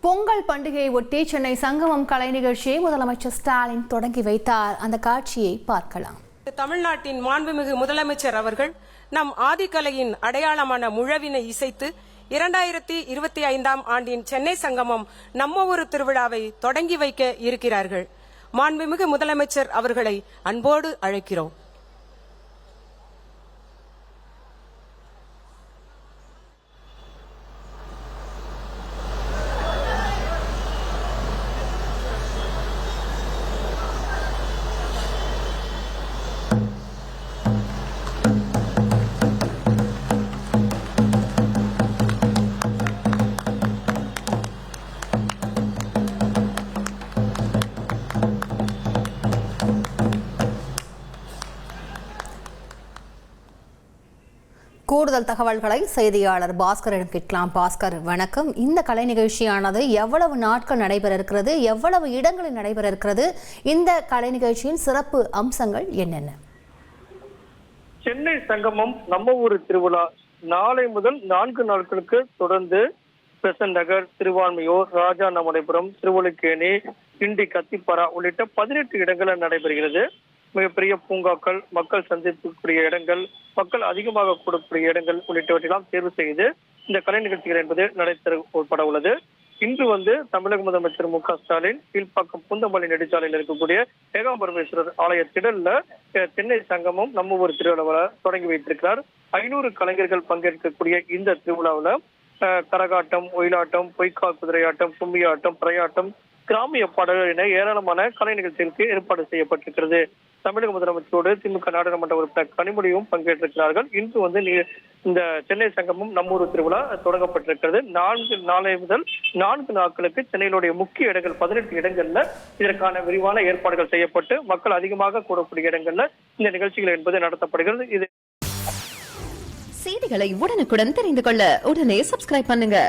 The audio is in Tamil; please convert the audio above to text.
பொங்கல் பண்டிகையை ஒட்டி சென்னை சங்கமம் கலை நிகழ்ச்சியை முதலமைச்சர் ஸ்டாலின் தொடங்கி வைத்தார். அந்த காட்சியை பார்க்கலாம். தமிழ்நாட்டின் மாண்புமிகு முதலமைச்சர் அவர்கள் நம் ஆதிக்கலையின் அடையாளமான முழவினை இசைத்து 2025ஆம் ஆண்டின் சென்னை சங்கமம் நம்ம ஊரு திருவிழாவை தொடங்கி வைக்க இருக்கிறார்கள். மாண்புமிகு முதலமைச்சர் அவர்களை அன்போடு அழைக்கிறோம். கூடுதல் தகவல்களை செய்தியாளர் பாஸ்கரிடம் கேட்கலாம். பாஸ்கர், வணக்கம். இந்த கலை நிகழ்ச்சியானது எவ்வளவு நாட்கள் நடைபெற இருக்கிறது, எவ்வளவு இடங்களில் நடைபெற இருக்கிறது, இந்த கலை நிகழ்ச்சியின் சிறப்பு அம்சங்கள் என்னென்ன? சென்னை சங்கமம் நம்ம ஊர் திருவிழா நாளை முதல் 4 நாட்களுக்கு தொடர்ந்து பெசன்ட் நகர், திருவான்மியூர், ராஜா நமடைபுரம், திருவல்லிக்கேணி, கிண்டி, கத்திப்பாரா உள்ளிட்ட 18 இடங்களில் நடைபெறுகிறது. மிகப்பெரிய பூங்காக்கள், மக்கள் சந்திக்கக்கூடிய இடங்கள், மக்கள் அதிகமாக கூடக்கூடிய இடங்கள் உள்ளிட்டவற்றையெல்லாம் தேர்வு செய்து இந்த கலை நிகழ்ச்சிகள் என்பது நடைபெறப்பட உள்ளது. இன்று தமிழக முதலமைச்சர் மு க ஸ்டாலின் கீழ்ப்பாக்கம் பூந்தமல்லி நெடுஞ்சாலையில் இருக்கக்கூடிய ஏகாம்பரமேஸ்வரர் ஆலய திடல்ல சென்னை சங்கமம் நம்ம ஊர் திருவிழாவை தொடங்கி வைத்திருக்கிறார். 500 கலைஞர்கள் பங்கேற்கக்கூடிய இந்த திருவிழாவில் கரகாட்டம், ஒயிலாட்டம், பொய்க்கா குதிரையாட்டம், கும்மியாட்டம், பிரயாட்டம், கிராமிய பாடல்கள் என ஏராளமான கலை நிகழ்ச்சிகளுக்கு ஏற்பாடு செய்யப்பட்டிருக்கிறது. தமிழக முதலமைச்சரோடு திமுக நாடாளுமன்ற உறுப்பினர் கனிமொழியும் பங்கேற்றிருக்கிறார்கள். இன்று இந்த சென்னை சங்கமம் நம்மூர் திருவிழா தொடங்கப்பட்டிருக்கிறது. நாளை முதல் 4 நாட்களுக்கு சென்னையினுடைய முக்கிய இடங்கள் 18 இடங்கள்ல இதற்கான விரிவான ஏற்பாடுகள் செய்யப்பட்டு மக்கள் அதிகமாக கூடக்கூடிய இடங்கள்ல இந்த நிகழ்ச்சிகள் என்பது நடத்தப்படுகிறது. இது செய்திகளை உடனுக்குடன் தெரிந்து கொள்ள உடனே சப்ஸ்கிரைப் பண்ணுங்க.